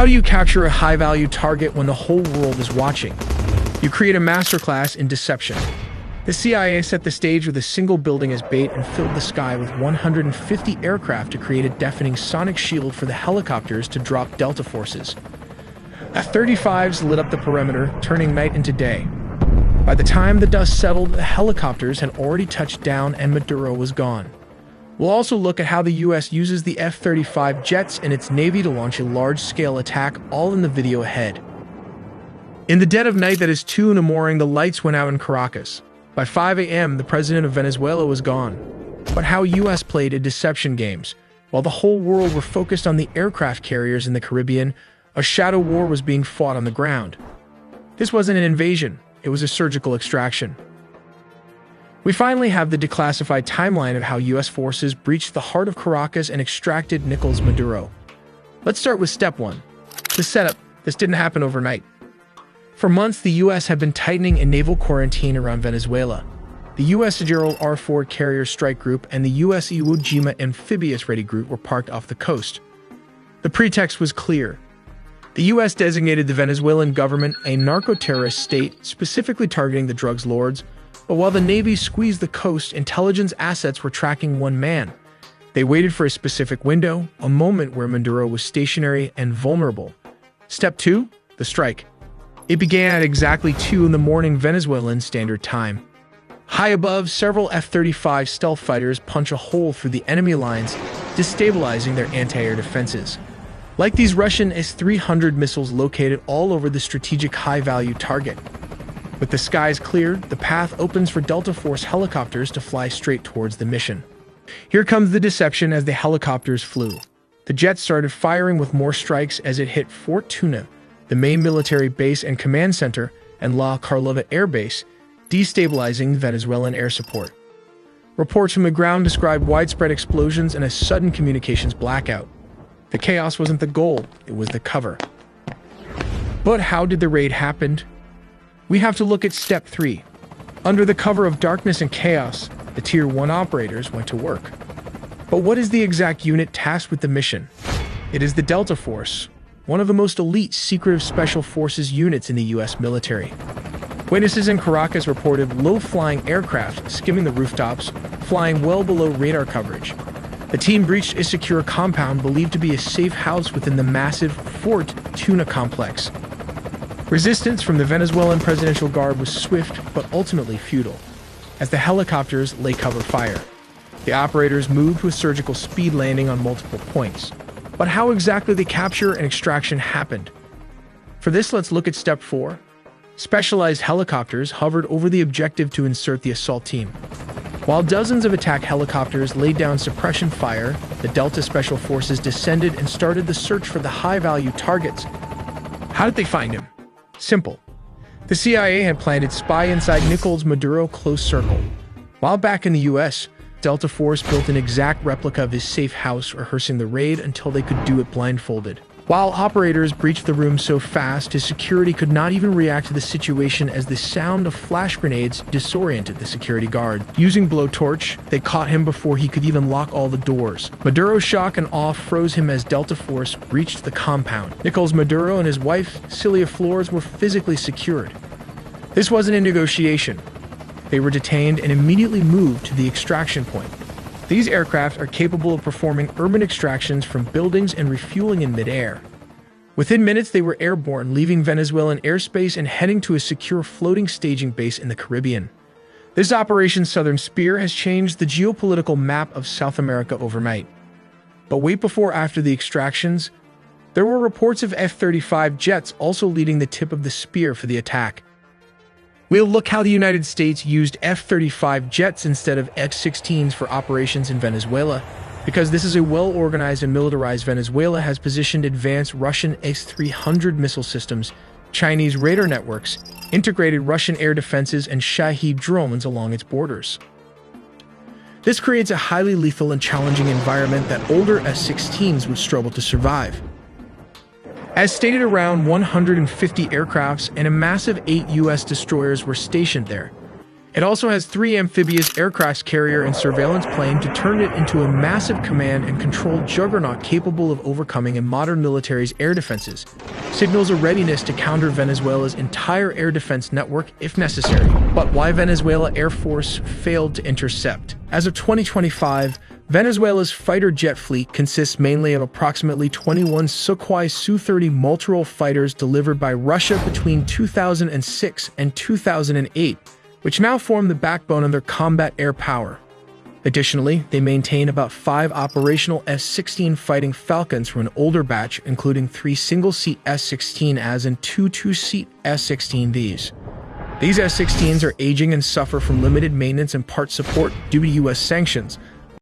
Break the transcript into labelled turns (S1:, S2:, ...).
S1: How do you capture a high-value target when the whole world is watching? You create a masterclass in deception. The CIA set the stage with a single building as bait and filled the sky with 150 aircraft to create a deafening sonic shield for the helicopters to drop Delta forces. F-35s lit up the perimeter, turning night into day. By the time the dust settled, the helicopters had already touched down and Maduro was gone. We'll also look at how the US uses the F-35 jets and its Navy to launch a large-scale attack, all in the video ahead. In the dead of night that is 2 in the morning, the lights went out in Caracas. By 5 a.m., the president of Venezuela was gone. But how US played a deception games. While the whole world were focused on the aircraft carriers in the Caribbean, a shadow war was being fought on the ground. This wasn't an invasion, it was a surgical extraction. We finally have the declassified timeline of how US forces breached the heart of Caracas and extracted Nicolás Maduro. Let's start with step 1. The setup. This didn't happen overnight. For months, the US had been tightening a naval quarantine around Venezuela. The US Gerald R. Ford Carrier Strike Group and the US Iwo Jima Amphibious Ready Group were parked off the coast. The pretext was clear. The US designated the Venezuelan government a narco-terrorist state, specifically targeting the drugs lords, but while the Navy squeezed the coast, intelligence assets were tracking one man. They waited for a specific window, a moment where Maduro was stationary and vulnerable. Step 2. The strike. It began at exactly 2 in the morning Venezuelan Standard Time. High above, several F-35 stealth fighters punch a hole through the enemy lines, destabilizing their anti-air defenses. Like these Russian S-300 missiles located all over the strategic high-value target. With the skies cleared, the path opens for Delta Force helicopters to fly straight towards the mission. Here comes the deception as the helicopters flew. The jets started firing with more strikes as it hit Fort Tuna, the main military base and command center, and La Carlota Air Base, destabilizing Venezuelan air support. Reports from the ground described widespread explosions and a sudden communications blackout. The chaos wasn't the goal, it was the cover. But how did the raid happen? We have to look at step 3. Under the cover of darkness and chaos, the Tier 1 operators went to work. But what is the exact unit tasked with the mission? It is the Delta Force, one of the most elite secretive special forces units in the US military. Witnesses in Caracas reported low-flying aircraft skimming the rooftops, flying well below radar coverage. The team breached a secure compound believed to be a safe house within the massive Fort Tuna complex. Resistance from the Venezuelan Presidential Guard was swift but ultimately futile, as the helicopters lay cover fire. The operators moved with surgical speed, landing on multiple points. But how exactly the capture and extraction happened? For this, let's look at step 4. Specialized helicopters hovered over the objective to insert the assault team. While dozens of attack helicopters laid down suppression fire, the Delta Special Forces descended and started the search for the high-value targets. How did they find him? Simple. The CIA had planted spy inside Nicolás Maduro close circle. While back in the US, Delta Force built an exact replica of his safe house, rehearsing the raid until they could do it blindfolded. While operators breached the room so fast, his security could not even react to the situation as the sound of flash grenades disoriented the security guard. Using blowtorch, they caught him before he could even lock all the doors. Maduro's shock and awe froze him as Delta Force breached the compound. Nicolás Maduro and his wife, Celia Flores, were physically secured. This wasn't a negotiation. They were detained and immediately moved to the extraction point. These aircraft are capable of performing urban extractions from buildings and refueling in midair. Within minutes, they were airborne, leaving Venezuelan airspace and heading to a secure floating staging base in the Caribbean. This Operation Southern Spear has changed the geopolitical map of South America overnight. But wait, before after the extractions, there were reports of F-35 jets also leading the tip of the spear for the attack. We'll look how the United States used F-35 jets instead of X-16s for operations in Venezuela, because this is a well-organized and militarized Venezuela has positioned advanced Russian S-300 missile systems, Chinese radar networks, integrated Russian air defenses, and Shahed drones along its borders. This creates a highly lethal and challenging environment that older S-16s would struggle to survive. As stated, around 150 aircrafts and a massive 8 U.S. destroyers were stationed there. It also has 3 amphibious aircraft carrier and surveillance plane to turn it into a massive command and control juggernaut capable of overcoming a modern military's air defenses. Signals a readiness to counter Venezuela's entire air defense network if necessary. But why Venezuela Air Force failed to intercept? As of 2025, Venezuela's fighter jet fleet consists mainly of approximately 21 Sukhoi Su-30 multirole fighters delivered by Russia between 2006 and 2008, which now form the backbone of their combat air power. Additionally, they maintain about 5 operational S-16 Fighting Falcons from an older batch, including 3 single-seat S-16As and 2 two-seat S-16Vs. These S-16s are aging and suffer from limited maintenance and part support due to U.S. sanctions,